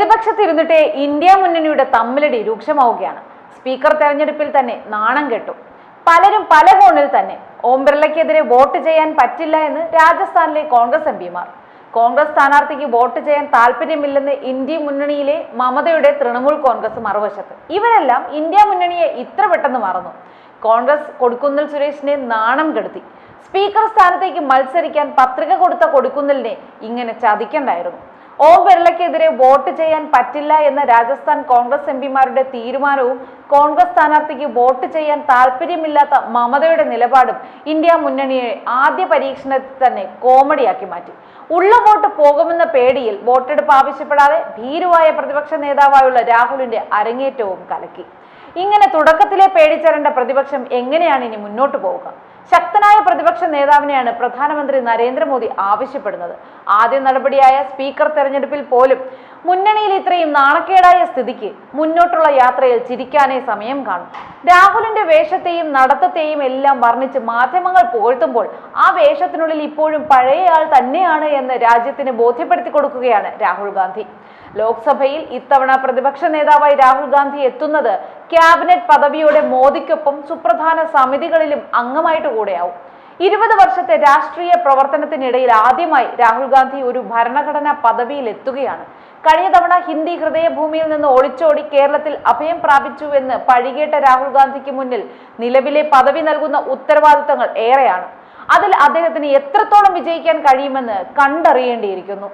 പ്രതിപക്ഷത്തിരുന്നിട്ട് India മുന്നണിയുടെ തമ്മിലടി രൂക്ഷമാവുകയാണ്. Speaker തെരഞ്ഞെടുപ്പിൽ തന്നെ നാണം കെട്ടു. പലരും പല കോണിൽ തന്നെ. ഓം ബിർളയ്ക്കെതിരെ വോട്ട് ചെയ്യാൻ പറ്റില്ല എന്ന് രാജസ്ഥാനിലെ കോൺഗ്രസ് എംപിമാർ. കോൺഗ്രസ് സ്ഥാനാർത്ഥിക്ക് വോട്ട് ചെയ്യാൻ താല്പര്യമില്ലെന്ന് ഇന്ത്യ മുന്നണിയിലെ മമതയുടെ തൃണമൂൽ കോൺഗ്രസ് മറുവശത്ത്. ഇവരെല്ലാം ഇന്ത്യ മുന്നണിയെ ഇത്ര പെട്ടെന്ന് മറന്നു. കോൺഗ്രസ് കൊടിക്കുന്നിൽ സുരേഷിനെ നാണം കെടുത്തി. സ്പീക്കർ സ്ഥാനത്തേക്ക് മത്സരിക്കാൻ പത്രിക കൊടുത്ത കൊടിക്കുന്നിലിനെ ഇങ്ങനെ ചതിക്കണ്ടായിരുന്നു. ഓം ബിർളയ്ക്കെതിരെ വോട്ട് ചെയ്യാൻ പറ്റില്ല എന്ന രാജസ്ഥാൻ കോൺഗ്രസ് എംപിമാരുടെ തീരുമാനവും കോൺഗ്രസ് സ്ഥാനാർത്ഥിക്ക് വോട്ട് ചെയ്യാൻ താല്പര്യമില്ലാത്ത മമതയുടെ നിലപാടും ഇന്ത്യ മുന്നണിയെ ആദ്യ പരീക്ഷണത്തിൽ തന്നെ കോമഡിയാക്കി മാറ്റി. ഉള്ള വോട്ട് പോകുമെന്ന പേടിയിൽ വോട്ടെടുപ്പ് ആവശ്യപ്പെടാതെ ഭീരുവായ പ്രതിപക്ഷ നേതാവായുള്ള രാഹുലിന്റെ അരങ്ങേറ്റവും കലക്കി. ഇങ്ങനെ തുടക്കത്തിലെ പേടിച്ചേരേണ്ട പ്രതിപക്ഷം എങ്ങനെയാണ് ഇനി മുന്നോട്ട് പോവുക? ശക്തനായ പ്രതിപക്ഷ നേതാവിനെയാണ് പ്രധാനമന്ത്രി നരേന്ദ്രമോദി ആവശ്യപ്പെടുന്നത്. ആദ്യ നടപടിയായ സ്പീക്കർ തെരഞ്ഞെടുപ്പിൽ പോലും മുന്നണിയിൽ ഇത്രയും നാണക്കേടായ സ്ഥിതിക്ക് മുന്നോട്ടുള്ള യാത്രയിൽ ചിരിക്കാനേ സമയം കാണും. രാഹുലിന്റെ വേഷത്തെയും നടത്തത്തെയും എല്ലാം വർണ്ണിച്ച് മാധ്യമങ്ങൾ പുകഴ്ത്തുമ്പോൾ ആ വേഷത്തിനുള്ളിൽ ഇപ്പോഴും പഴയ ആൾ തന്നെയാണ് എന്ന് രാജ്യത്തിന് ബോധ്യപ്പെടുത്തി കൊടുക്കുകയാണ് രാഹുൽ ഗാന്ധി. ലോക്സഭയിൽ ഇത്തവണ പ്രതിപക്ഷ നേതാവായി രാഹുൽ ഗാന്ധി എത്തുന്നത് ക്യാബിനറ്റ് പദവിയോടെ മോദിക്കൊപ്പം സുപ്രധാന സമിതികളിലും അംഗമായിട്ട് കൂടെയാവും. 20 വർഷത്തെ രാഷ്ട്രീയ പ്രവർത്തനത്തിനിടയിൽ ആദ്യമായി രാഹുൽ ഗാന്ധി ഒരു ഭരണഘടനാ പദവിയിൽ എത്തുകയാണ്. കഴിഞ്ഞ തവണ ഹിന്ദി ഹൃദയഭൂമിയിൽ നിന്ന് ഒളിച്ചോടി കേരളത്തിൽ അഭയം പ്രാപിച്ചുവെന്ന് പഴികേട്ട രാഹുൽ ഗാന്ധിക്ക് മുന്നിൽ നിലവിലെ പദവി നൽകുന്ന ഉത്തരവാദിത്തങ്ങൾ ഏറെയാണ്. അതിൽ അദ്ദേഹത്തിന് എത്രത്തോളം വിജയിക്കാൻ കഴിയുമെന്ന് കണ്ടറിയേണ്ടിയിരിക്കുന്നു.